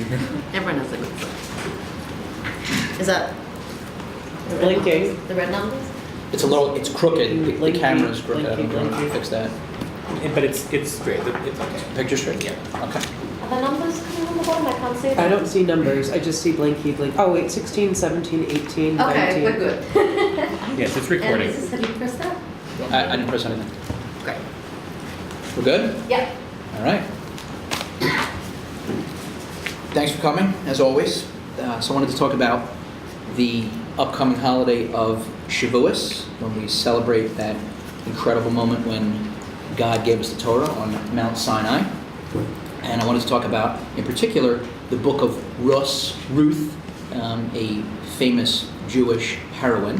Everyone has a good side. Is that the red Blinking. numbers? The red numbers? It's crooked. The Blinky, camera's crooked. I don't blinky, know. blinky. Fix that. But it's straight. It's okay. Picture straight? Yeah. Okay. Are the numbers coming on the bottom? I can't see them. I don't see numbers. I just see blinky, blink. Oh wait, 16, 17, 18, Okay, 19. we're good. Yes, it's And recording. is this, have you pressed that? I didn't press anything. Great. We're good? Yep. All right. Thanks for coming, as always. So I wanted to talk about the upcoming holiday of Shavuot, when we celebrate that incredible moment when God gave us the Torah on Mount Sinai. And I wanted to talk about, in particular, the book of Ruth, a famous Jewish heroine.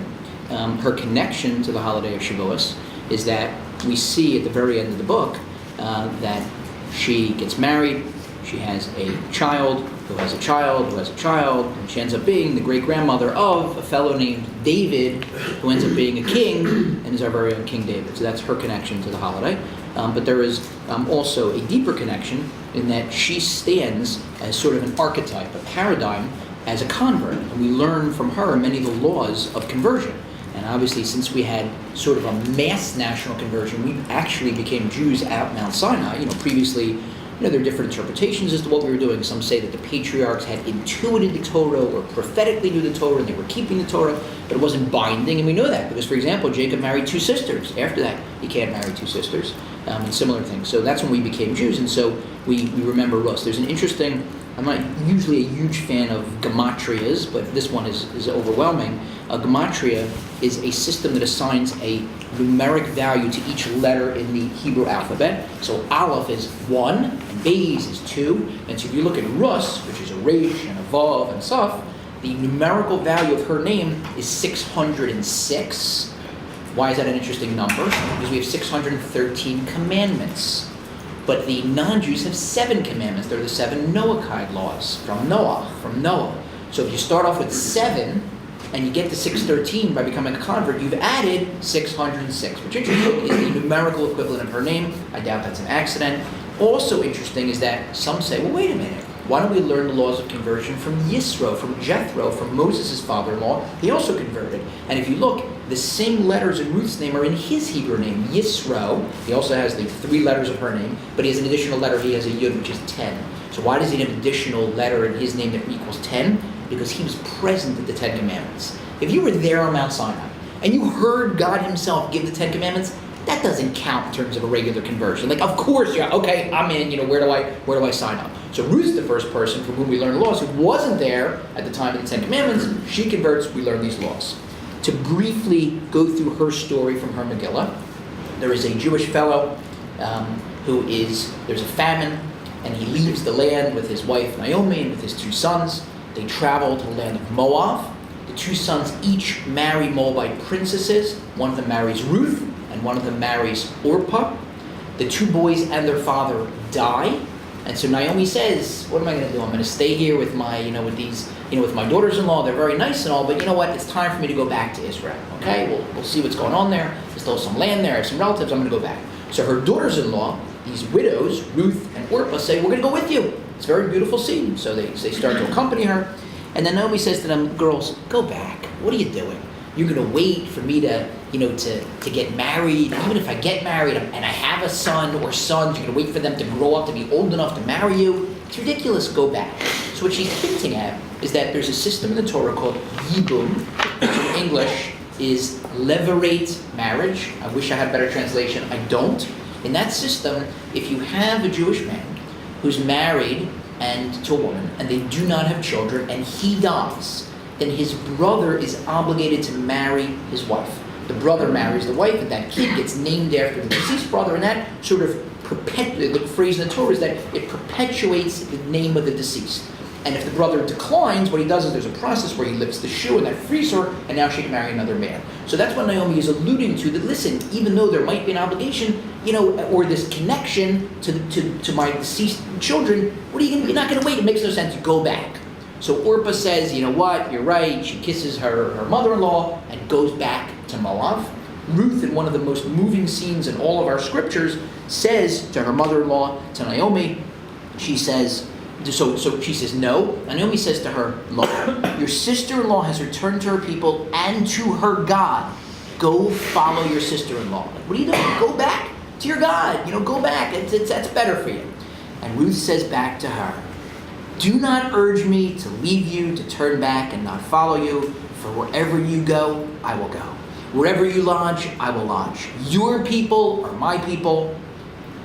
Her connection to the holiday of Shavuot is that we see at the very end of the book that she gets married, she has a child, who has a child, who has a child, and she ends up being the great-grandmother of a fellow named David, who ends up being a king, and is our very own King David. So that's her connection to the holiday. But there is also a deeper connection in that she stands as sort of an archetype, a paradigm, as a convert. And we learn from her many of the laws of conversion. And obviously, since we had sort of a mass national conversion, we actually became Jews at Mount Sinai. Previously, there are different interpretations as to what we were doing. Some say that the patriarchs had intuited the Torah or prophetically knew the Torah and they were keeping the Torah, but it wasn't binding. And we know that because, for example, Jacob married two sisters. After that, he can't marry two sisters, and similar things. So that's when we became Jews, and so we remember Rus. There's an interesting, I'm not usually a huge fan of gematrias, but this one is overwhelming. A gematria is a system that assigns a numeric value to each letter in the Hebrew alphabet. So Aleph is 1, and Beis is 2. And so if you look at Rus, which is a Reish and a Vav and Saf, the numerical value of her name is 606. Why is that an interesting number? Because we have 613 commandments. But the non-Jews have 7 commandments. They're the 7 Noahide laws from Noah. So if you start off with 7, and you get to 613 by becoming a convert, you've added 606, which interesting is the numerical equivalent of her name. I doubt that's an accident. Also interesting is that some say, well, wait a minute. Why don't we learn the laws of conversion from Yisro, from Jethro, from Moses' father-in-law? He also converted. And if you look, the same letters in Ruth's name are in his Hebrew name, Yisro. He also has the 3 letters of her name, but he has an additional letter. He has a Yud, which is 10. So why does he have an additional letter in his name that equals 10? Because he was present at the 10 Commandments. If you were there on Mount Sinai and you heard God himself give the 10 Commandments, that doesn't count in terms of a regular conversion. Like, of course, yeah, okay, I'm in, where do I sign up? So Ruth's the first person from whom we learn laws who wasn't there at the time of the 10 Commandments. She converts, we learn these laws. To briefly go through her story from her Megillah, there is a Jewish fellow there's a famine, and he leaves the land with his wife Naomi and with his 2 sons. They travel to the land of Moab. The 2 sons each marry Moabite princesses. One of them marries Ruth, and one of them marries Orpah. The 2 boys and their father die, and so Naomi says, "What am I going to do? I'm going to stay here with my, with my daughters-in-law. They're very nice and all, but you know what? It's time for me to go back to Israel. Okay, we'll see what's going on there. There's still some land there. I have some relatives. I'm going to go back." So her daughters-in-law, these widows, Ruth and Orpah, say, "We're going to go with you. It's a very beautiful scene." So they start to accompany her. And then Naomi says to them, "Girls, go back. What are you doing? You're going to wait for me to get married. Even if I get married and I have a son or sons, you're going to wait for them to grow up to be old enough to marry you? It's ridiculous. Go back." So what she's hinting at is that there's a system in the Torah called yibum, which in English is levirate marriage. I wish I had a better translation. I don't. In that system, if you have a Jewish man who's married to a woman, and they do not have children, and he dies, then his brother is obligated to marry his wife. The brother marries the wife, and that kid gets named after the deceased brother, and that sort of the phrase in the Torah is that it perpetuates the name of the deceased. And if the brother declines, what he does is there's a process where he lifts the shoe, and that frees her, and now she can marry another man. So that's what Naomi is alluding to, that listen, even though there might be an obligation, or this connection to my deceased children, you're not going to wait. It makes no sense. Go back. So Orpah says, you know what, you're right. She kisses her mother-in-law and goes back to Moab. Ruth, in one of the most moving scenes in all of our scriptures, says to her mother-in-law, to Naomi, she says, So she says no. Naomi says to her, look, your sister-in-law has returned to her people and to her God. Go follow your sister-in-law. Like, what are you doing? Go back to your God. Go back. That's better for you. And Ruth says back to her, do not urge me to leave you, to turn back and not follow you. For wherever you go, I will go. Wherever you lodge, I will lodge. Your people are my people.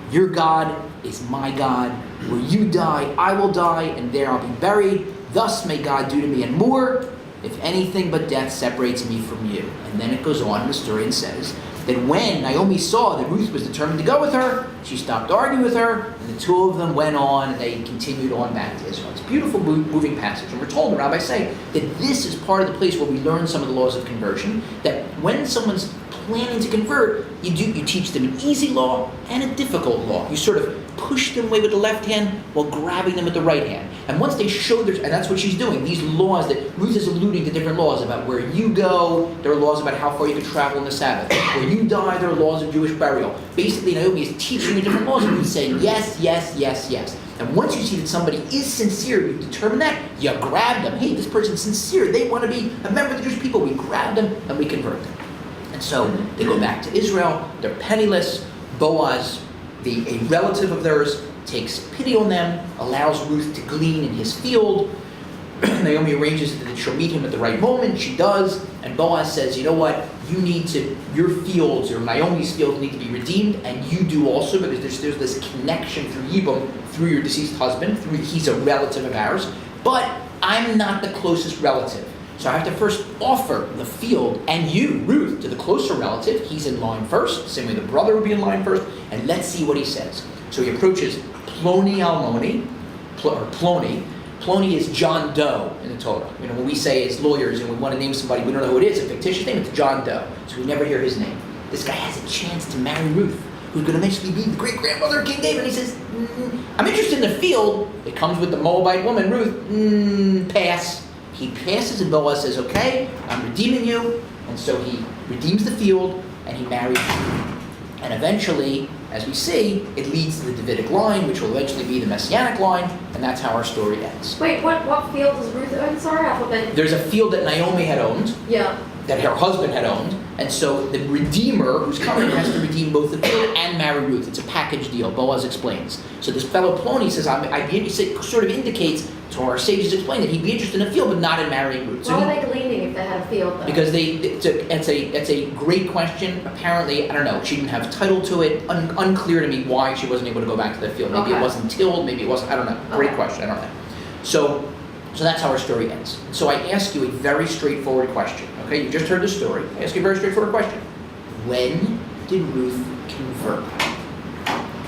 Your God is my God. Where you die, I will die, and there I'll be buried. Thus may God do to me and more, if anything but death separates me from you. And then it goes on in the story and says that when Naomi saw that Ruth was determined to go with her, she stopped arguing with her, and the two of them went on, and they continued on back to Israel. It's a beautiful, moving passage. And we're told, the rabbis say, that this is part of the place where we learn some of the laws of conversion, that when someone's planning to convert, you teach them an easy law and a difficult law. You sort of push them away with the left hand while grabbing them with the right hand. And once they show and that's what she's doing, these laws that Ruth is alluding to, different laws about where you go, there are laws about how far you can travel on the Sabbath. Where you die, there are laws of Jewish burial. Basically, Naomi is teaching the different laws, and Ruth's saying yes, yes, yes, yes. And once you see that somebody is sincere, you determine that, you grab them. Hey, this person's sincere. They want to be a member of the Jewish people. We grab them and we convert them. And so they go back to Israel. They're penniless. Boaz, a relative of theirs, takes pity on them, allows Ruth to glean in his field. Naomi arranges that she'll meet him at the right moment. She does. And Boaz says, you know what? Your fields, your Naomi's fields need to be redeemed, and you do also, because there's this connection through Yibum, through your deceased husband. He's a relative of ours. But I'm not the closest relative. So I have to first offer the field and you, Ruth, to the closer relative. He's in line first, same way the brother would be in line first, and let's see what he says. So he approaches Ploni Almoni, or Ploni. Ploni is John Doe in the Torah. When we say as lawyers and we want to name somebody, we don't know who it is, a fictitious name, it's John Doe. So we never hear his name. This guy has a chance to marry Ruth, who's going to eventually be the great-grandmother of King David. And he says, I'm interested in the field. It comes with the Moabite woman, Ruth. Pass. He passes and Boaz says, okay, I'm redeeming you. And so he redeems the field and he marries Ruth. And eventually, as we see, it leads to the Davidic line, which will eventually be the Messianic line, and that's how our story ends. Wait, what field does Ruth own? Sorry, I forgot. There's a field that Naomi had owned, Yeah. that her husband had owned, and so the Redeemer who's coming has to redeem both the field and marry Ruth. It's a package deal, Boaz explains. So this fellow Ploni says, it sort of indicates to our sages explain that he'd be interested in the field, but not in marrying Ruth. So Why are they gleaning if they had a field, though? because it's a great question. Apparently, I don't know, she didn't have title to it. Unclear to me why she wasn't able to go back to the field. Maybe it wasn't tilled, maybe it wasn't, I don't know. Great question, I don't know. So that's how our story ends. So I ask you a very straightforward question. Okay, you just heard the story. I ask you a very straightforward question. When did Ruth convert?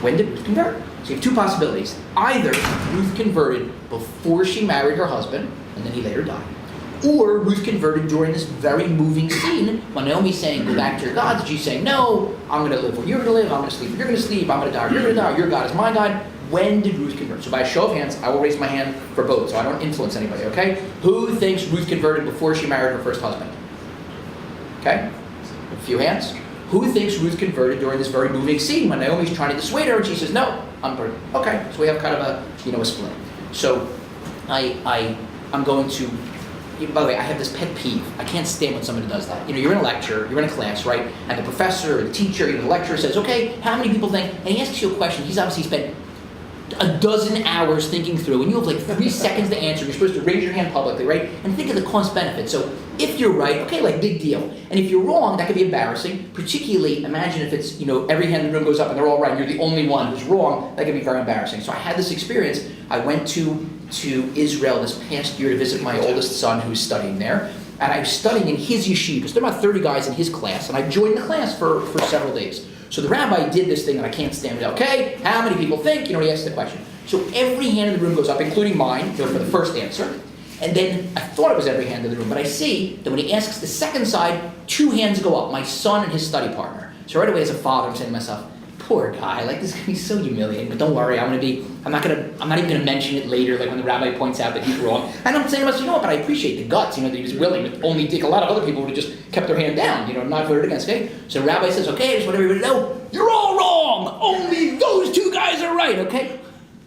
When did Ruth convert? So you have two possibilities. Either Ruth converted before she married her husband, and then he later died. Or Ruth converted during this very moving scene when Naomi's saying, go back to your gods, and she's saying, no, I'm going to live where you're going to live, I'm going to sleep where you're going to sleep, I'm going to die where you're going to die, your God is my God. When did Ruth convert? So by a show of hands, I will raise my hand for both, so I don't influence anybody, okay? Who thinks Ruth converted before she married her first husband? Okay? A few hands. Who thinks Ruth converted during this very moving scene when Naomi's trying to dissuade her and she says, no, I'm burning. Okay, so we have kind of a split. So I'm going to, by the way, I have this pet peeve. I can't stand when somebody does that. You're in a lecture, you're in a class, right? And the professor or the teacher, the lecturer says, okay, how many people think, and he asks you a question, he's obviously spent a dozen hours thinking through, and you have like 3 seconds to answer. You're supposed to raise your hand publicly, right? And think of the cost benefit. So if you're right, okay, like big deal. And if you're wrong, that could be embarrassing. Particularly, imagine if it's, every hand in the room goes up and they're all right, and you're the only one who's wrong. That could be very embarrassing. So I had this experience. I went to Israel this past year to visit my oldest son who's studying there. And I was studying in his yeshiva, because there are about 30 guys in his class, and I joined the class for several days. So the rabbi did this thing that I can't stand. Okay, how many people think? He asked the question. So every hand in the room goes up, including mine, for the first answer. And then I thought it was every hand in the room, but I see that when he asks the second side, 2 hands go up, my son and his study partner. So right away as a father, I'm saying to myself, poor guy, like this is gonna be so humiliating, but don't worry, I'm not even gonna mention it later, like when the rabbi points out that he's wrong. And I'm saying to myself, but I appreciate the guts, that he was willing to only take. A lot of other people would have just kept their hand down, not voted against, okay? So the rabbi says, okay, I just want everybody to know, you're all wrong! Only those 2 guys are right, okay?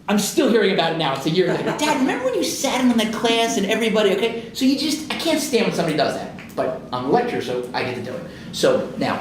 I'm still hearing about it now. It's a year later. Dad, remember when you sat in that class and everybody, okay? So I can't stand when somebody does that. But I'm a lecturer, so I get to do it. So now,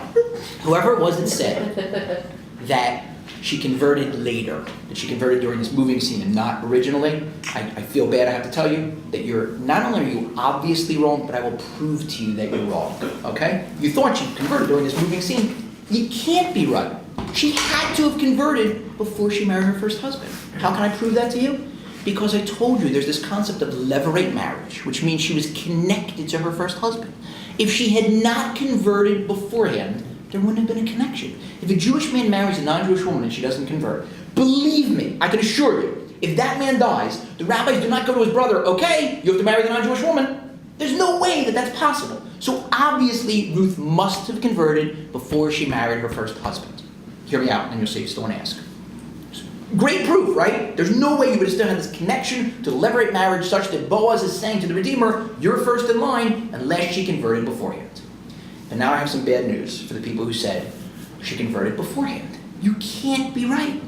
whoever it was that said that she converted later, that she converted during this moving scene and not originally, I feel bad, I have to tell you, that not only are you obviously wrong, but I will prove to you that you're wrong, okay? You thought she converted during this moving scene. You can't be right. She had to have converted before she married her first husband. How can I prove that to you? Because I told you there's this concept of levirate marriage, which means she was connected to her first husband. If she had not converted beforehand, there wouldn't have been a connection. If a Jewish man marries a non-Jewish woman and she doesn't convert, believe me, I can assure you, if that man dies, the rabbis do not go to his brother, okay, you have to marry the non-Jewish woman. There's no way that that's possible. So obviously, Ruth must have converted before she married her first husband. Hear me out, and you'll see you still want to ask. Great proof, right? There's no way you would have still had this connection to the levirate marriage such that Boaz is saying to the Redeemer, you're first in line, unless she converted beforehand. And now I have some bad news for the people who said she converted beforehand. You can't be right.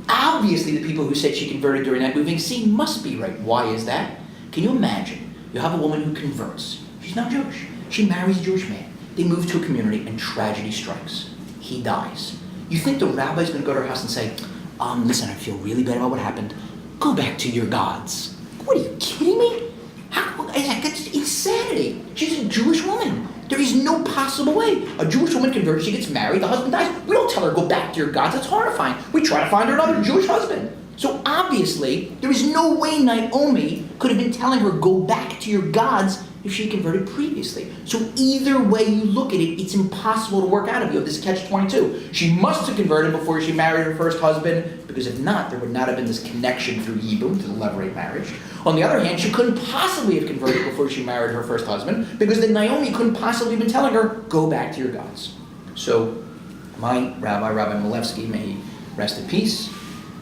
Obviously, the people who said she converted during that moving scene must be right. Why is that? Can you imagine? You have a woman who converts. She's not Jewish. She marries a Jewish man. They move to a community and tragedy strikes. He dies. You think the rabbi's going to go to her house and say, listen, I feel really bad about what happened. Go back to your gods. What, are you kidding me? That's insanity. She's a Jewish woman. There is no possible way. A Jewish woman converts, she gets married, the husband dies. We don't tell her, go back to your gods. That's horrifying. We try to find her another Jewish husband. So obviously, there is no way Naomi could have been telling her, go back to your gods, if she converted previously. So either way you look at it, it's impossible to work out of you of this catch-22. She must have converted before she married her first husband, because if not, there would not have been this connection through Yibum, to the levirate marriage. On the other hand, she couldn't possibly have converted before she married her first husband, because then Naomi couldn't possibly have been telling her, go back to your gods. So my Rabbi Malevsky, may he rest in peace,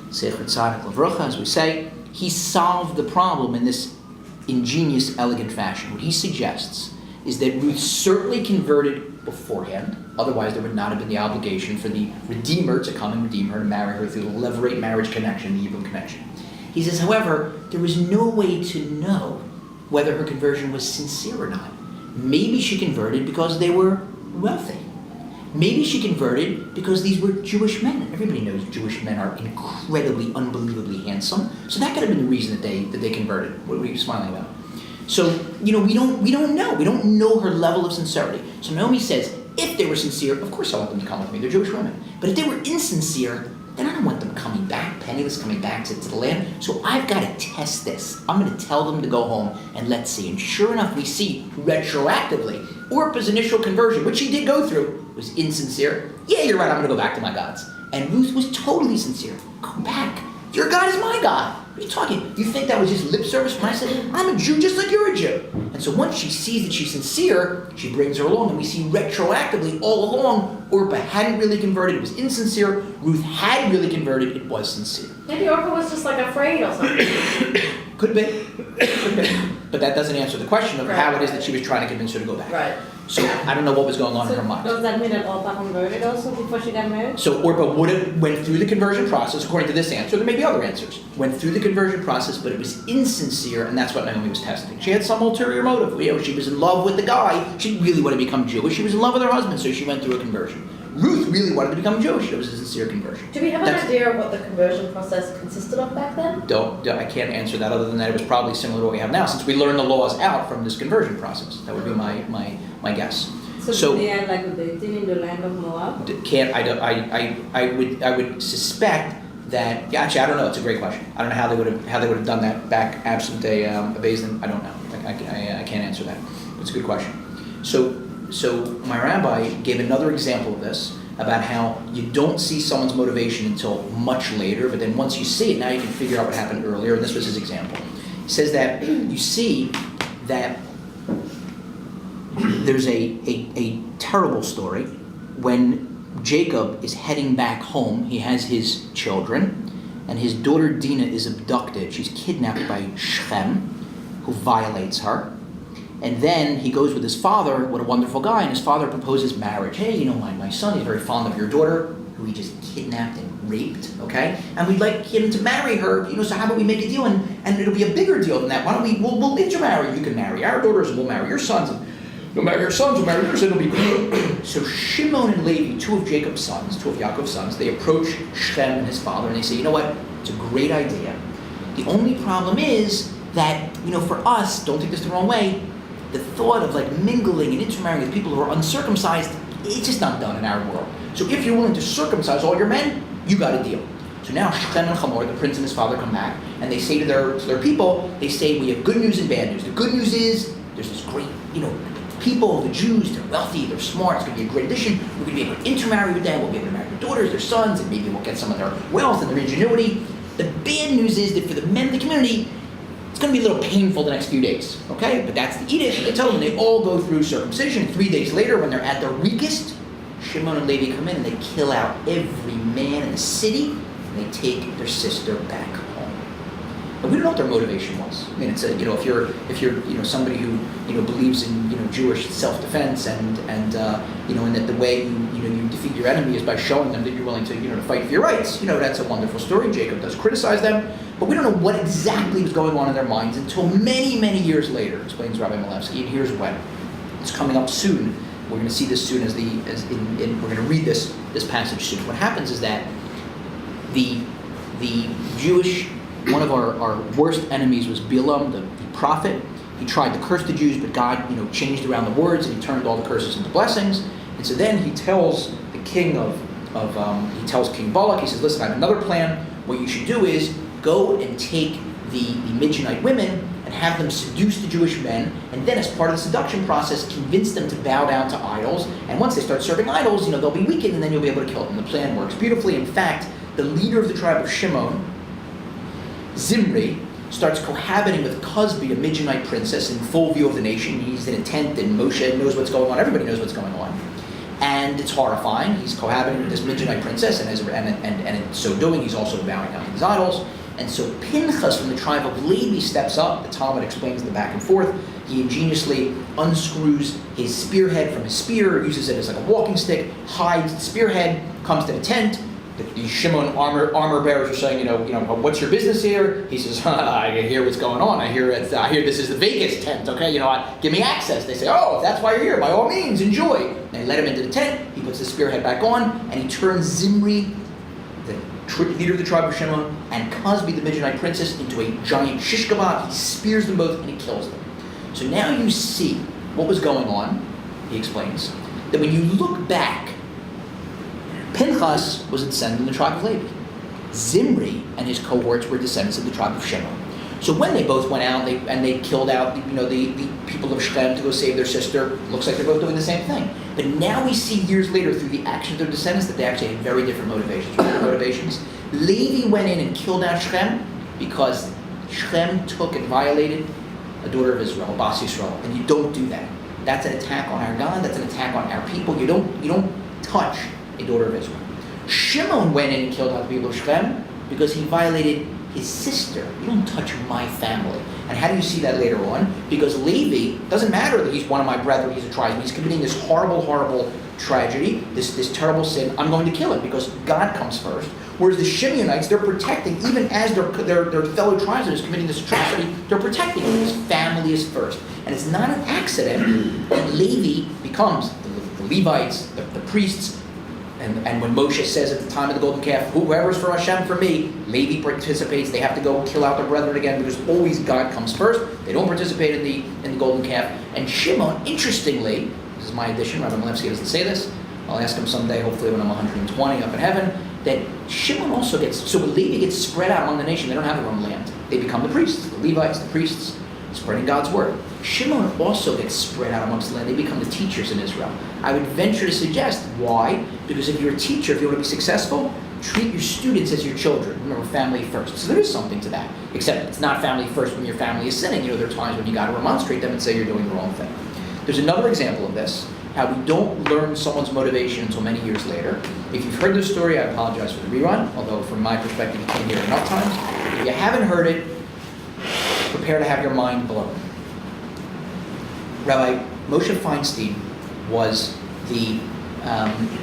Zecher Tzadik Levrucha, as we say, he solved the problem in this ingenious, elegant fashion. What he suggests is that Ruth certainly converted beforehand, otherwise there would not have been the obligation for the Redeemer to come and redeem her, to marry her through the levirate marriage connection, the Yibum connection. He says, however, there was no way to know whether her conversion was sincere or not. Maybe she converted because they were wealthy. Maybe she converted because these were Jewish men. Everybody knows Jewish men are incredibly, unbelievably handsome. So that could have been the reason that they converted. What were you smiling about? So, we don't know. We don't know her level of sincerity. So Naomi says, if they were sincere, of course I want them to come with me. They're Jewish women. But if they were insincere, then I don't want them coming back, penniless, coming back to the land. So I've got to test this. I'm going to tell them to go home and let's see. And sure enough, we see retroactively, Orpah's initial conversion, which she did go through, was insincere. Yeah, you're right, I'm going to go back to my gods. And Ruth was totally sincere. Go back. Your God is my God. What are you talking? You think that was just lip service when I said, I'm a Jew just like you're a Jew? And so once she sees that she's sincere, she brings her along. And we see retroactively all along, Orpah hadn't really converted. It was insincere. Ruth had really converted. It was sincere. Maybe Orpah was just like afraid or something. Could be. Could be. But that doesn't answer the question of how it is that she was trying to convince her to go back. Right. So I don't know what was going on in her mind. Does that mean that Orpah converted also before she got married? So Orpah would have went through the conversion process, according to this answer. There may be other answers. Went through the conversion process, but it was insincere, and that's what Naomi was testing. She had some ulterior motive. She was in love with the guy. She didn't really want to become Jewish. She was in love with her husband, so she went through a conversion. Ruth really wanted to become Jewish. It was a sincere conversion. Do we have an idea of what the conversion process consisted of back then? I can't answer that other than that it was probably similar to what we have now, since we learned the laws out from this conversion process. That would be my guess. So they are like dating in the land of Moab? I would suspect that. Yeah, actually, I don't know. It's a great question. I don't know how they would have done that back absent a Beis Din. I don't know. I can't answer that. It's a good question. So my rabbi gave another example of this, about how you don't see someone's motivation until much later, but then once you see it, now you can figure out what happened earlier, and this was his example. He says that you see that there's a terrible story when Jacob is heading back home. He has his children, and his daughter Dinah is abducted. She's kidnapped by Shechem, who violates her. And then he goes with his father, what a wonderful guy, and his father proposes marriage. Hey, my son is very fond of your daughter, who he just kidnapped and raped, okay? And we'd like him to marry her, so how about we make a deal and it'll be a bigger deal than that. Why don't we'll intermarry. You can marry our daughters and we'll marry your sons. We'll marry your sons, we'll marry yours, it'll be great. So Shimon and Levi, two of Jacob's sons, two of Yaakov's sons, they approach Shem and his father and they say, you know what, it's a great idea. The only problem is that, for us, don't take this the wrong way, the thought of like mingling and intermarrying with people who are uncircumcised, it's just not done in our world. So if you're willing to circumcise all your men, you got a deal. So now Shem and Hamor, the prince and his father, come back and they say to their people, they say, we have good news and bad news. The good news is there's this great, people, the Jews, they're wealthy, they're smart, it's going to be a great addition. We're going to be able to intermarry with them, we'll be able to marry their daughters, their sons, and maybe we'll get some of their wealth and their ingenuity. The bad news is that for the men of the community, it's going to be a little painful the next few days, okay? But that's the edict. They tell them they all go through circumcision. 3 days later, when they're at their weakest, Shimon and Levi come in and they kill out every man in the city, and they take their sister back home. But we don't know what their motivation was. I mean, it's if you're somebody who believes in Jewish self-defense and that the way you defeat your enemy is by showing them that you're willing to fight for your rights. That's a wonderful story. Jacob does criticize them, but we don't know what exactly was going on in their minds until many, many years later, explains Rabbi Malevsky. And here's when. It's coming up soon. We're going to see this soon we're going to read this passage soon. What happens is that the Jewish, one of our worst enemies was Bilam, the prophet. He tried to curse the Jews, but God, changed around the words and he turned all the curses into blessings. And so then he tells the king he tells King Balak, he says, listen, I have another plan. What you should do is go and take the Midianite women and have them seduce the Jewish men, and then as part of the seduction process, convince them to bow down to idols. And once they start serving idols, they'll be weakened, and then you'll be able to kill them. The plan works beautifully. In fact, the leader of the tribe of Shimon, Zimri, starts cohabiting with Cosby, a Midianite princess, in full view of the nation. He's in a tent, and Moshe knows what's going on. Everybody knows what's going on. And it's horrifying. He's cohabiting with this Midianite princess, and in so doing, he's also bowing down to these idols. And so Pinchas from the tribe of Levi steps up. The Talmud explains the back and forth. He ingeniously unscrews his spearhead from his spear, uses it as like a walking stick, hides the spearhead, comes to the tent. The Shimon armor bearers are saying, what's your business here? He says, I hear what's going on. I hear this is the Vegas tent, okay? Give me access. They say, oh, if that's why you're here, by all means, enjoy. And they let him into the tent. He puts the spearhead back on, and he turns Zimri, the leader of the tribe of Shimon, and Cosby, the Midianite princess, into a giant shish kebab. He spears them both, and he kills them. So now you see what was going on, he explains, that when you look back, Pinchas was a descendant of the tribe of Levi. Zimri and his cohorts were descendants of the tribe of Shimon. So when they both went out and they killed out the people of Shechem to go save their sister, looks like they're both doing the same thing. But now we see years later through the actions of their descendants that they actually had very different motivations. What were their motivations? Levi went in and killed out Shechem because Shechem took and violated a daughter of Israel, Bas Yisrael, and you don't do that. That's an attack on our God. That's an attack on our people. You don't touch a daughter of Israel. Shimon went in and killed out the people of Shechem because he violated his sister. You don't touch my family. And how do you see that later on? Because Levi, doesn't matter that he's one of my brethren, he's a tribe, he's committing this horrible, horrible tragedy, this terrible sin. I'm going to kill him because God comes first. Whereas the Shimeonites, they're protecting, even as their fellow tribesmen committing this atrocity, they're protecting him. His family is first. And it's not an accident that Levi becomes the Levites, the priests. And when Moshe says at the time of the golden calf, whoever's for Hashem, for me, Levi participates. They have to go kill out their brethren again because always God comes first. They don't participate in the golden calf. And Shimon, interestingly, this is my addition, Rabbi Malevsky doesn't say this, I'll ask him someday, hopefully when I'm 120 up in heaven, that Shimon also so when Levi gets spread out among the nation, they don't have their own land. They become the priests, the Levites, the priests, spreading God's word. Shimon also gets spread out amongst the land. They become the teachers in Israel. I would venture to suggest, why? Because if you're a teacher, if you want to be successful, treat your students as your children. Remember, family first. So there is something to that. Except it's not family first when your family is sinning. There are times when you got to remonstrate them and say you're doing the wrong thing. There's another example of this, how we don't learn someone's motivation until many years later. If you've heard this story, I apologize for the rerun, although from my perspective, you came here enough times. If you haven't heard it, prepare to have your mind blown. Rabbi Moshe Feinstein was the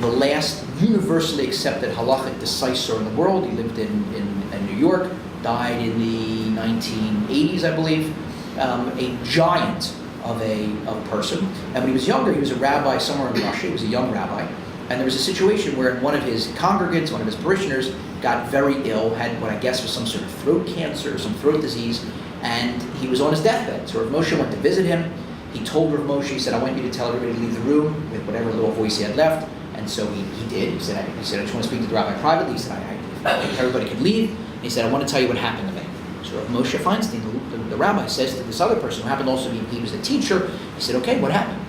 last universally accepted halachic decisor in the world. He lived in New York, died in the 1980s, I believe. A giant of a person. And when he was younger, he was a rabbi somewhere in Russia. He was a young rabbi. And there was a situation where one of his congregants, one of his parishioners, got very ill, had what I guess was some sort of throat cancer or some throat disease, and he was on his deathbed. So Rav Moshe went to visit him. He told Rav Moshe, he said, I want you to tell everybody to leave the room with whatever little voice he had left. And so he did. He said, I just want to speak to the rabbi privately. He said, if everybody could leave. And he said, I want to tell you what happened to me. So Rav Moshe Feinstein, the rabbi, says to this other person who happened also to be, he was a teacher, he said, okay, what happened?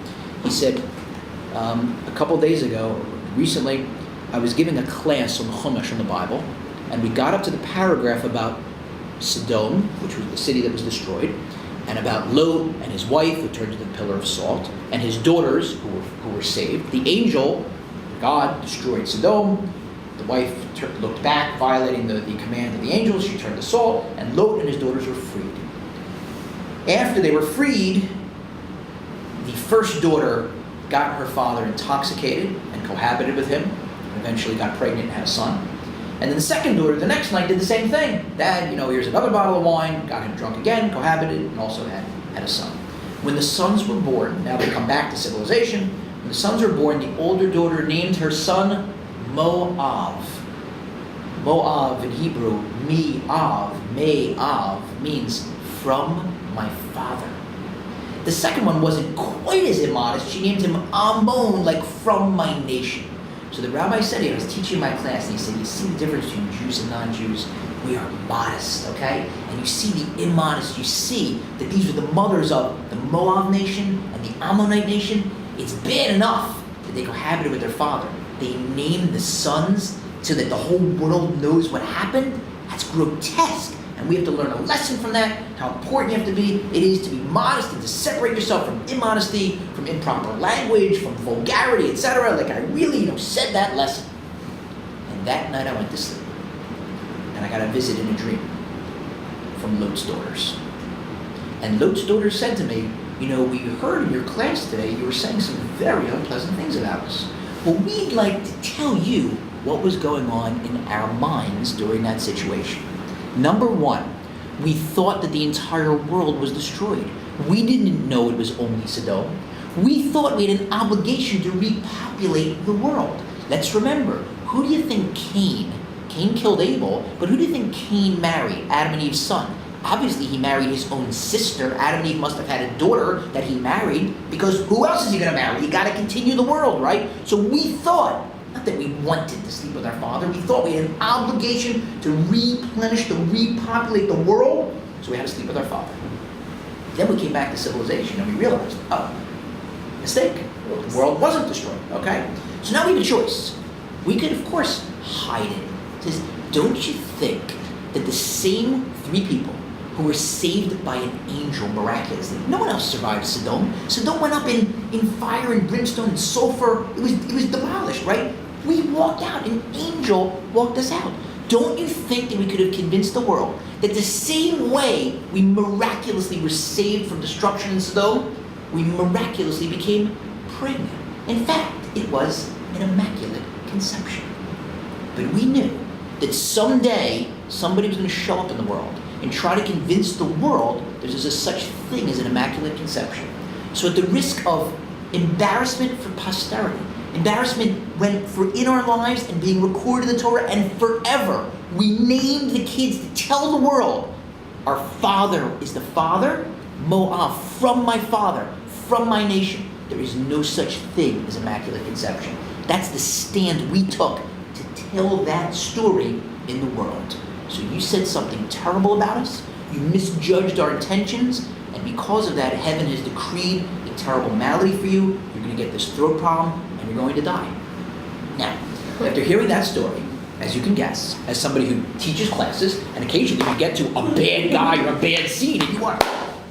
He said, a couple days ago, recently, I was giving a class on the Chumash, on the Bible, and we got up to the paragraph about Sodom, which was the city that was destroyed, and about Lot and his wife, who turned into the pillar of salt, and his daughters, who were saved. The angel, God, destroyed Sodom. The wife looked back, violating the command of the angel. She turned to salt, and Lot and his daughters were freed. After they were freed, the first daughter got her father intoxicated and cohabited with him, and eventually got pregnant and had a son. And then the second daughter, the next night, did the same thing. Dad, here's another bottle of wine, got him drunk again, cohabited, and also had a son. When the sons were born, now they come back to civilization, when the sons were born, the older daughter named her son Moav. Moav in Hebrew, Me'av, means from my father. The second one wasn't quite as immodest. She named him Ammon, like from my nation. So the rabbi said, I was teaching my class, and he said, you see the difference between Jews and non-Jews? We are modest, okay? And you see the immodest. You see that these were the mothers of the Moab nation and the Ammonite nation. It's bad enough that they cohabited with their father. They named the sons so that the whole world knows what happened. That's grotesque. And we have to learn a lesson from that, how important you have to be. It is to be modest and to separate yourself from immodesty, from improper language, from vulgarity, etc. Like I really, said that lesson. And that night I went to sleep. And I got a visit in a dream from Lot's daughters. And Lot's daughters said to me, we heard in your class today you were saying some very unpleasant things about us. Well, we'd like to tell you what was going on in our minds during that situation. Number one, we thought that the entire world was destroyed. We didn't know it was only Sodom. We thought we had an obligation to repopulate the world. Let's remember, who do you think Cain killed Abel, but who do you think Cain married? Adam and Eve's son. Obviously, he married his own sister. Adam and Eve must have had a daughter that he married, because who else is he going to marry? He got to continue the world, right? So we thought, not that we wanted to sleep with our father, we thought we had an obligation to replenish, to repopulate the world, so we had to sleep with our father. Then we came back to civilization and we realized, mistake. The world wasn't destroyed, okay? So now we have a choice. We could, of course, hide it. It says, don't you think that the same three people who were saved by an angel miraculously, no one else survived Sodom. Sodom went up in fire and brimstone and sulfur. It was demolished, right? We walked out. An angel walked us out. Don't you think that we could have convinced the world that the same way we miraculously were saved from destruction in Sodom, we miraculously became pregnant? In fact, it was an immaculate conception. But we knew that someday somebody was going to show up in the world and try to convince the world there's a such thing as an immaculate conception. So at the risk of embarrassment for posterity, embarrassment for in our lives and being recorded in the Torah and forever, we named the kids to tell the world, our father is the father, Moab, from my father, from my nation. There is no such thing as immaculate conception. That's the stand we took to tell that story in the world. So you said something terrible about us, you misjudged our intentions, and because of that, heaven has decreed a terrible malady for you. You're going to get this throat problem, and you're going to die. Now, after hearing that story, as you can guess, as somebody who teaches classes, and occasionally you get to a bad guy or a bad scene, and you want,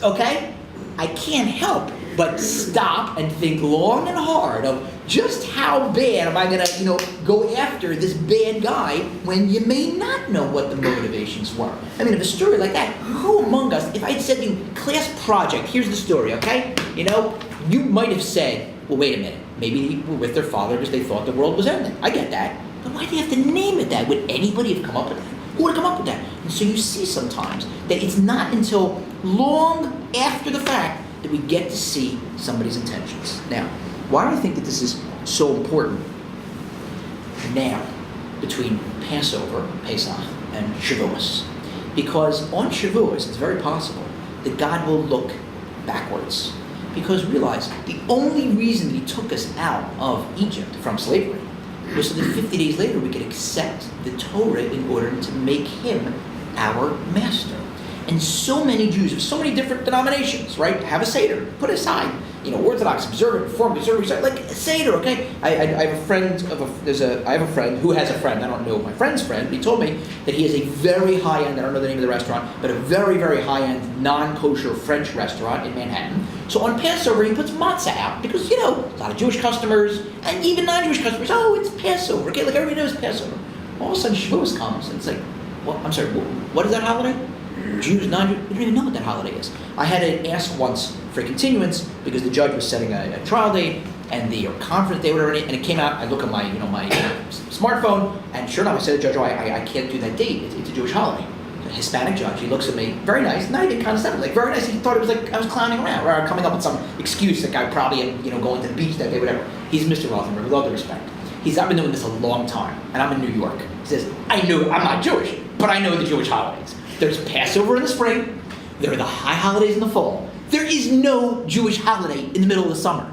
okay? I can't help but stop and think long and hard of just how bad am I going to, go after this bad guy when you may not know what the motivations were. I mean, if a story like that, who among us, if I had said to you, class project, here's the story, okay? You might have said, well, wait a minute. Maybe they were with their father because they thought the world was ending. I get that. But why do you have to name it that? Would anybody have come up with that? Who would have come up with that? And so you see sometimes that it's not until long after the fact that we get to see somebody's intentions. Now, why do I think that this is so important now between Passover, Pesach, and Shavuos? Because on Shavuos, it's very possible that God will look backwards. Because realize, the only reason that he took us out of Egypt from slavery was so that 50 days later we could accept the Torah in order to make him our master. And so many Jews of so many different denominations, right, have a Seder, put aside, Orthodox, observant, Reformed, conservative, like a Seder, okay? I have a friend I have a friend who has a friend, I don't know my friend's friend, but he told me that he has a very high-end, I don't know the name of the restaurant, but a very, very high-end, non-kosher French restaurant in Manhattan. So on Passover, he puts matzah out because, a lot of Jewish customers, and even non-Jewish customers, oh, it's Passover, okay? Like everybody knows Passover. All of a sudden, Shavuos comes, and it's like, well, I'm sorry, what is that holiday? Jews, non-Jews, we don't even know what that holiday is. I had to ask once for a continuance because the judge was setting a trial date and the conference date, whatever, and it came out. I look at my, my smartphone, and sure enough, I said to the judge, I can't do that date. It's a Jewish holiday. A Hispanic judge. He looks at me, very nice, not even condescending, like very nice. He thought it was like I was clowning around, or coming up with some excuse, like I probably am, going to the beach that day, whatever. He's Mr. Rothenberg, with all due respect. I've been doing this a long time, and I'm in New York. He says, I'm not Jewish, but I know the Jewish holidays. There's Passover in the spring. There are the high holidays in the fall. There is no Jewish holiday in the middle of the summer.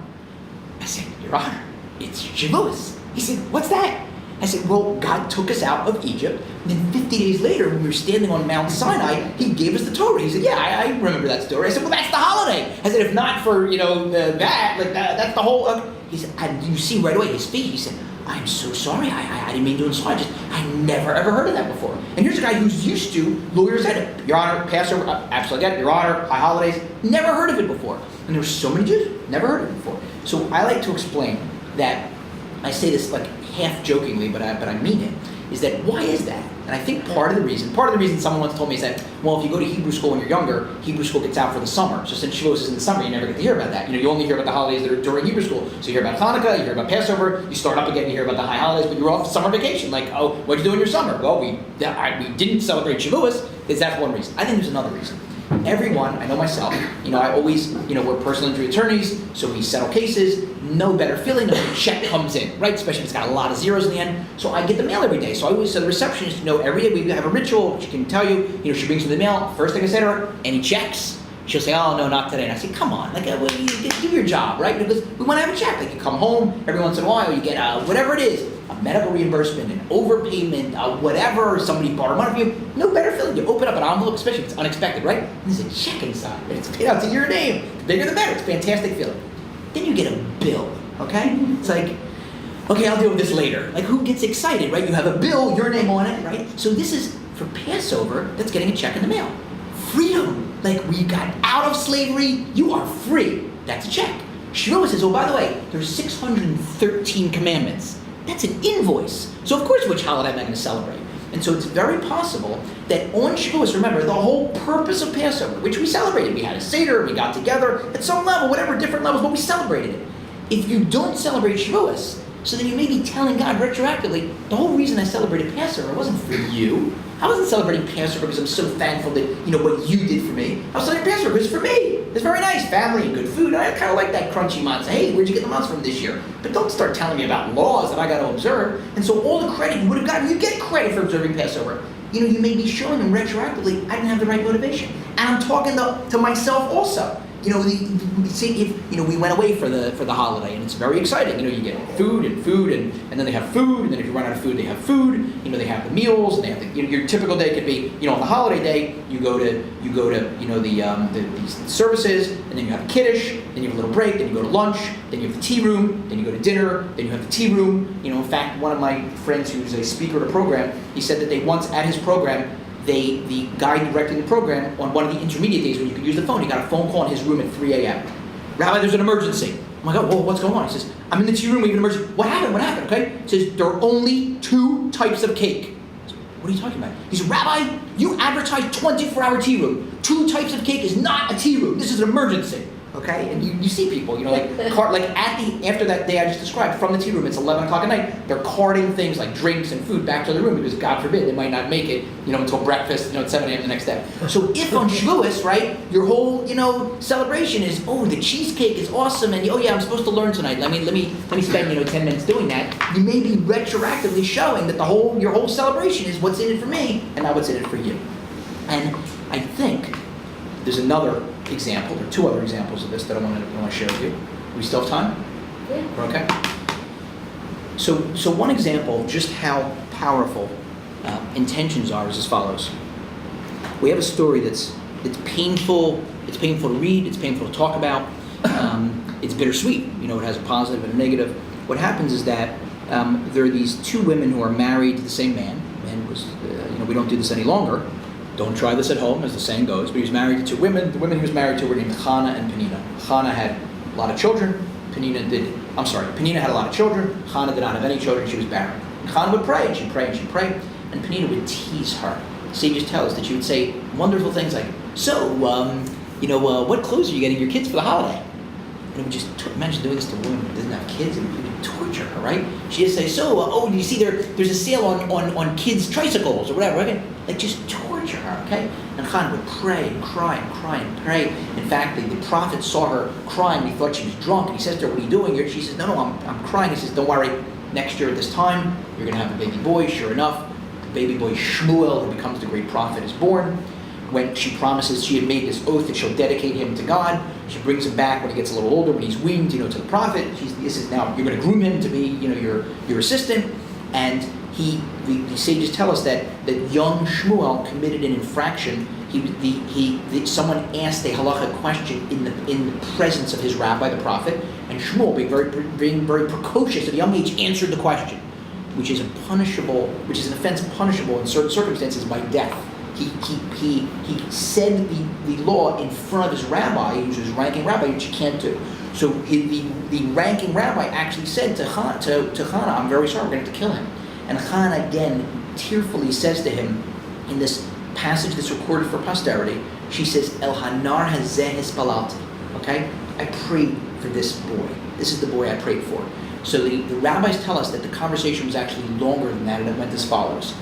I said, Your Honor, it's Shavuos. He said, what's that? I said, well, God took us out of Egypt, and then 50 days later, when we were standing on Mount Sinai, he gave us the Torah. He said, yeah, I remember that story. I said, well, that's the holiday. I said, if not for, that's the whole... He said, and you see right away his face. He said, I'm so sorry. I didn't mean to insult. I never ever heard of that before. And here's a guy who's used to lawyers said it. Your Honor, Passover, absolutely get it. Your Honor, high holidays, never heard of it before. And there were so many Jews, never heard of it before. So I like to explain that. I say this like half jokingly, but I mean it. Is that why is that? And I think part of the reason someone once told me is that, well, if you go to Hebrew school when you're younger, Hebrew school gets out for the summer. So since Shavuos is in the summer, you never get to hear about that. You only hear about the holidays that are during Hebrew school. So you hear about Hanukkah, you hear about Passover, you start up again, you hear about the high holidays, but you're off summer vacation. Like, oh, what'd you do in your summer? Well, we didn't celebrate Shavuos. That's one reason. I think there's another reason. Everyone, I know myself, I always, we're personal injury attorneys, so we settle cases. No better feeling than when a check comes in, right? Especially if it's got a lot of zeros in the end. So I get the mail every day. So I always tell the receptionist, every day we have a ritual. She can tell you, she brings me the mail. First thing I say to her, any checks? She'll say, oh, no, not today. And I say, come on, you do your job, right? Because we want to have a check. Like you come home every once in a while, you get whatever it is, a medical reimbursement, an overpayment, whatever, somebody borrowed money from you. No better feeling. You open up an envelope, especially if it's unexpected, right? And there's a check inside, and it's paid out to your name. The bigger the better. It's a fantastic feeling. Then you get a bill, okay? It's like, okay, I'll deal with this later. Like who gets excited, right? You have a bill, your name on it, right? So this is for Passover, that's getting a check in the mail. Freedom. Like we got out of slavery, you are free. That's a check. Shavuot says, oh, by the way, there's 613 commandments. That's an invoice. So of course, which holiday am I going to celebrate? And so it's very possible that on Shavuos, remember, the whole purpose of Passover, which we celebrated, we had a Seder, we got together at some level, whatever, different levels, but we celebrated it. If you don't celebrate Shavuos, so then you may be telling God retroactively, the whole reason I celebrated Passover wasn't for you. I wasn't celebrating Passover because I'm so thankful that, what you did for me. I was celebrating Passover because it's for me. It's very nice, family and good food. I kind of like that crunchy matzah. Hey, where'd you get the matzah from this year? But don't start telling me about laws that I got to observe. And so all the credit you would have gotten, you get credit for observing Passover. You may be showing them retroactively, I didn't have the right motivation. And I'm talking to myself also. We went away for the holiday, and it's very exciting. You get food, and then they have food, and then if you run out of food, they have food. They have the meals, and they have your typical day could be, on the holiday day, you go to the services, and then you have a kiddush, then you have a little break, then you go to lunch, then you have the tea room, then you go to dinner, then you have the tea room. In fact, one of my friends who's a speaker at a program, he said that they once at his program, the guy directing the program, on one of the intermediate days when you could use the phone, he got a phone call in his room at 3 a.m. Rabbi, there's an emergency. I'm like, oh, whoa, what's going on? He says, I'm in the tea room, we have an emergency. What happened, okay? He says, there are only 2 types of cake. Said, what are you talking about? He said, Rabbi, you advertise 24-hour tea room. 2 types of cake is not a tea room. This is an emergency. Okay, and you see people, after that day I just described, from the tea room, it's 11 o'clock at night, they're carting things like drinks and food back to the room because God forbid they might not make it, until breakfast, at 7 a.m. the next day. So if on Shavuos, right, your whole, celebration is, oh, the cheesecake is awesome, and oh yeah, I'm supposed to learn tonight. Let me spend 10 minutes doing that. You may be retroactively showing that your whole celebration is what's in it for me and not what's in it for you. And I think there's another example, or two other examples of this that I want to share with you. Do we still have time? Yeah. We're okay? So one example of just how powerful intentions are is as follows. We have a story it's painful. It's painful to read. It's painful to talk about. It's bittersweet. It has a positive and a negative. What happens is that there are these two women who are married to the same man. Man was, we don't do this any longer. Don't try this at home, as the saying goes, but he was married to two women. The women he was married to were named Hannah and Penina. Hannah had a lot of children. Penina had a lot of children. Hannah did not have any children. She was barren. And Hannah would pray, and she'd pray, and she'd pray, and Penina would tease her. Sages tell us that she would say wonderful things like, so, what clothes are you getting your kids for the holiday? And just imagine doing this to a woman who doesn't have kids, and you would torture her, right? She'd say, so, you see there's a sale on kids' tricycles or whatever, right? Like, just torture her, okay? And Hannah would pray and cry and cry and pray. In fact, the prophet saw her crying. He thought she was drunk. And he says to her, what are you doing here? She says, no, I'm crying. He says, don't worry. Next year at this time, you're going to have a baby boy. Sure enough, the baby boy Shmuel, who becomes the great prophet, is born. When she promises, she had made this oath that she'll dedicate him to God. She brings him back when he gets a little older, when he's weaned, to the prophet. This is now, you're going to groom him to be, your assistant. And the sages tell us that young Shmuel committed an infraction. Someone asked a halacha question in the presence of his rabbi, the prophet, and Shmuel, being very precocious at a young age, answered the question, which is an offense punishable in certain circumstances by death. He said the law in front of his rabbi, who's his ranking rabbi, which you can't do. So the ranking rabbi actually said to Hannah, I'm very sorry, we're going to have to kill him. And Hannah again tearfully says to him, in this passage that's recorded for posterity, she says, El Hanar Hazeh Hispalalti. Okay? I prayed for this boy. This is the boy I prayed for. So the rabbis tell us that the conversation was actually longer than that, and it went as follows.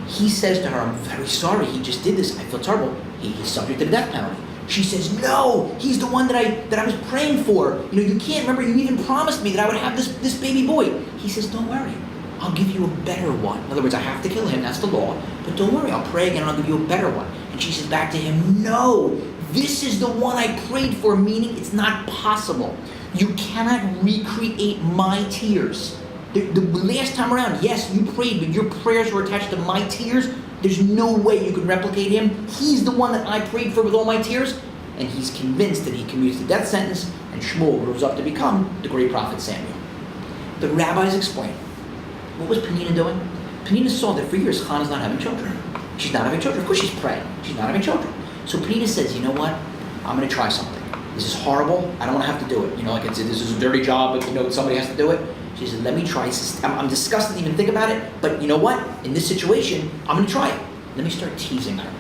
He says to her, I'm very sorry, he just did this, I feel terrible. He's subject to the death penalty. She says, no, he's the one that I was praying for. You can't remember, you even promised me that I would have this baby boy. He says, don't worry, I'll give you a better one. In other words, I have to kill him, that's the law, but don't worry, I'll pray again and I'll give you a better one. And she says back to him, no, this is the one I prayed for, meaning it's not possible. You cannot recreate my tears. The last time around, yes, you prayed, but your prayers were attached to my tears. There's no way you could replicate him. He's the one that I prayed for with all my tears. And he's convinced that he commutes the death sentence, and Shmuel grows up to become the great prophet Samuel. The rabbis explain, what was Penina doing? Penina saw that for years Hannah's not having children. She's not having children. Of course she's praying. She's not having children. So Penina says, you know what? I'm going to try something. This is horrible. I don't want to have to do it. This is a dirty job, but somebody has to do it. She said, let me try. I'm disgusted to even think about it, but you know what? In this situation, I'm going to try it. Let me start teasing her.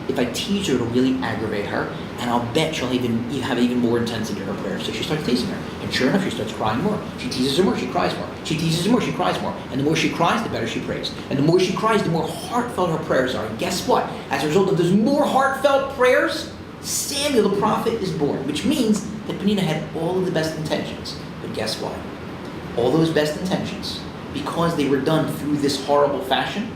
If I tease her, it'll really aggravate her, and I'll bet she'll have even more intensity in her prayers. So she starts teasing her, and sure enough, she starts crying more. She teases her more, she cries more. She teases her more, she cries more. And the more she cries, the better she prays. And the more she cries, the more heartfelt her prayers are. And guess what? As a result of those more heartfelt prayers, Samuel the prophet is born, which means that Penina had all of the best intentions. But guess what? All those best intentions, because they were done through this horrible fashion,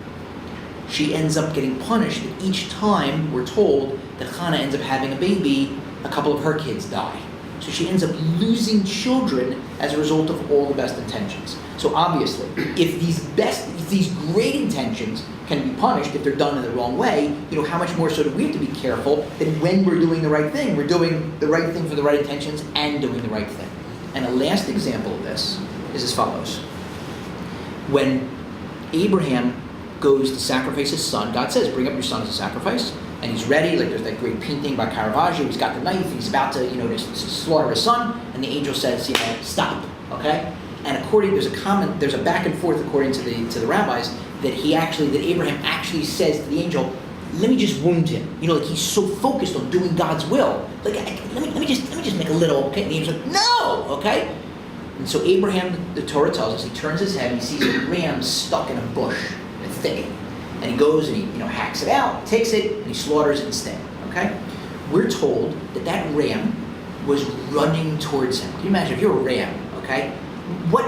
she ends up getting punished. Each time we're told that Hannah ends up having a baby, a couple of her kids die. So she ends up losing children as a result of all the best intentions. So obviously, if these great intentions can be punished if they're done in the wrong way, how much more so do we have to be careful that when we're doing the right thing, we're doing the right thing for the right intentions and doing the right thing. And a last example of this is as follows. When Abraham goes to sacrifice his son, God says, bring up your son as a sacrifice, and he's ready, like there's that great painting by Caravaggio, he's got the knife, he's about to slaughter his son, and the angel says, stop, okay? And there's a back and forth according to the rabbis, that Abraham actually says to the angel, let me just wound him. Like he's so focused on doing God's will. Like, let me just make a little, okay? And he was like, no, okay? And so Abraham, the Torah tells us, he turns his head and he sees a ram stuck in a bush, in a thicket. And he goes and he, hacks it out, takes it, and he slaughters it instead, okay? We're told that ram was running towards him. Can you imagine if you're a ram, okay? What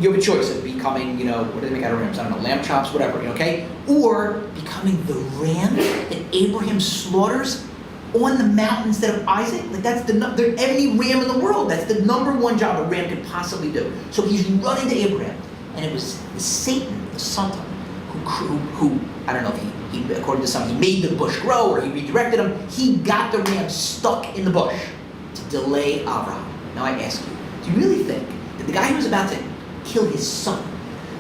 you have a choice of becoming, what do they make out of rams? I don't know, lamb chops, whatever, okay? Or becoming the ram that Abraham slaughters on the mountain instead of Isaac. Like that's any ram in the world. That's the number one job a ram could possibly do. So he's running to Abraham, and it was Satan, the Satan, who I don't know if he according to some, he made the bush grow or he redirected him. He got the ram stuck in the bush to delay Abraham. Now I ask you, do you really think that the guy who was about to kill his son,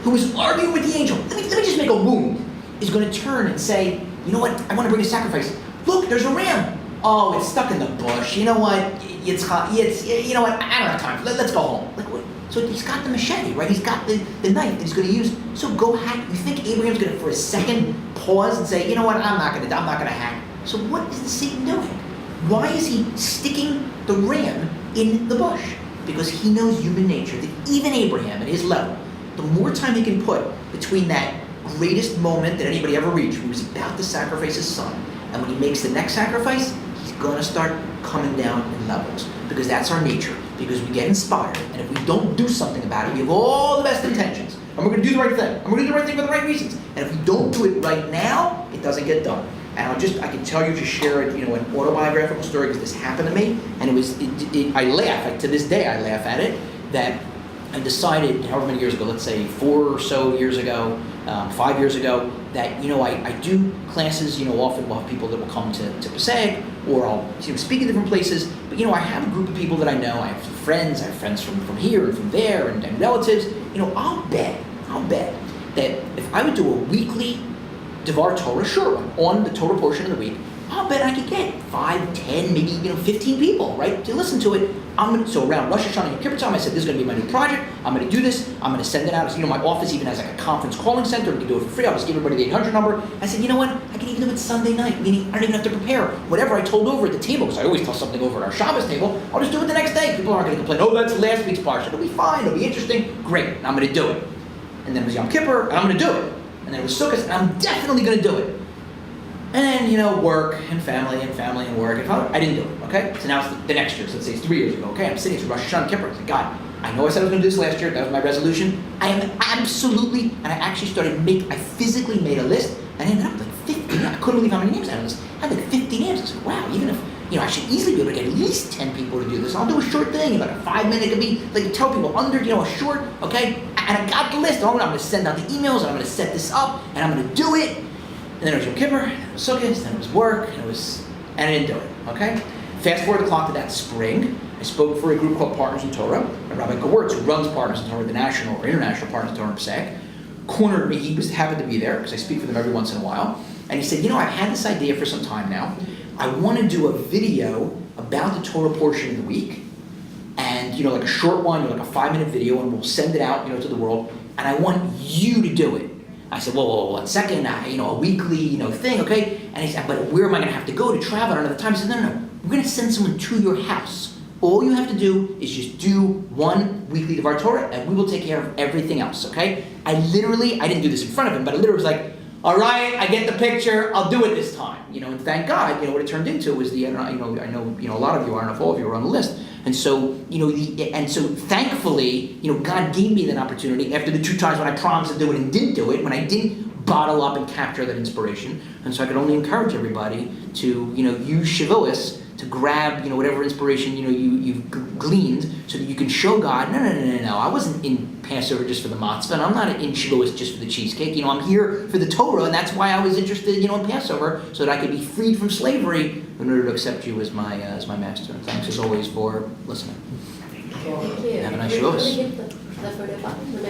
who was arguing with the angel, let me just make a wound, is going to turn and say, you know what, I want to bring a sacrifice. Look, there's a ram. Oh, it's stuck in the bush. You know what? It's hot. You know what? I don't have time. Let's go home. Like what? So he's got the machete, right? He's got the knife that he's going to use. So go hack. You think Abraham's going to, for a second, pause and say, you know what? I'm not going to hack. So what is the Satan doing? Why is he sticking the ram in the bush? Because he knows human nature, that even Abraham at his level, the more time he can put between that greatest moment that anybody ever reached, when he was about to sacrifice his son, and when he makes the next sacrifice, he's going to start coming down in levels. Because that's our nature. Because we get inspired. And if we don't do something about it, we have all the best intentions. And we're going to do the right thing. And we're going to do the right thing for the right reasons. And if we don't do it right now, it doesn't get done. And I can tell you, just share it, an autobiographical story, because this happened to me. And I laugh, to this day I laugh at it, that I decided, however many years ago, let's say 4 or so years ago, 5 years ago, that I do classes. Often we'll have people that will come to Passaic, or I'll speak in different places. But I have a group of people that I know. I have friends. I have friends from here and from there, and relatives. I'll bet that if I would do a weekly Devar Torah, sure, on the Torah portion of the week, I'll bet I could get 5, 10, maybe 15 people, right, to listen to it. So around Rosh Hashanah and Yom Kippur time, I said, this is going to be my new project. I'm going to do this. I'm going to send it out. My office even has like a conference calling center. We can do it for free. I'll just give everybody the 800 number. I said, you know what? I can even do it Sunday night, meaning I don't even have to prepare. Whatever I told over at the table, because I always tell something over at our Shabbos table, I'll just do it the next day. People aren't going to complain, oh, that's last week's parsha. It'll be fine. It'll be interesting. Great. And I'm going to do it. And then it was Yom Kippur, and I'm going to do it. And then it was Sukkot, and I'm definitely going to do it. And then, work and family and work. And I didn't do it, okay? So now it's the next year. So let's say it's 3 years ago, okay? I'm sitting through Rosh Hashanah and Kippur. I said, God, I know I said I was going to do this last year. That was my resolution. I am absolutely, and I actually I physically made a list, and I ended up with like 50. I couldn't believe how many names I had on this. I had like 50 names. I said, wow, even if, I should easily be able to get at least 10 people to do this. I'll do a short thing, like a 5-minute, it could be, like tell people under, a short, okay? And I got the list. I'm going to send out the emails, and I'm going to set this up, and I'm going to do it. And then it was Yom Kippur, then it was Sukkot, then it was work, and I didn't do it, okay? Fast forward the clock to that spring. I spoke for a group called Partners in Torah. And Rabbi Gewurtz, who runs Partners in Torah, the national or international Partners in Torah in Passaic, cornered me. He happened to be there, because I speak for them every once in a while. And he said, I've had this idea for some time now. I want to do a video about the Torah portion of the week. And, like a short one, like a 5-minute video, and we'll send it out, to the world. And I want you to do it. I said, whoa, 1 second, a weekly, thing, okay? And he said, but where am I going to have to go to travel? I don't have the time. I said, no. We're going to send someone to your house. All you have to do is just do 1 weekly Devar Torah, and we will take care of everything else, okay? I didn't do this in front of him, but I literally was like, all right, I get the picture, I'll do it this time. And thank God, what it turned into was I know, a lot of you, I don't know if all of you are on the list. And so, thankfully, God gave me that opportunity after the 2 times when I promised to do it and didn't do it, when I didn't bottle up and capture that inspiration. And so I could only encourage everybody to, use Shavuos to grab, whatever inspiration, you've gleaned so that you can show God, no, I wasn't in Passover just for the matzah, and I'm not in Shavuos just for the cheesecake. I'm here for the Torah, and that's why I was interested, in Passover, so that I could be freed from slavery in order to accept you as my master. And thanks as always for listening. Thank you. Have a nice We're Shavuos. gonna give the photo button, the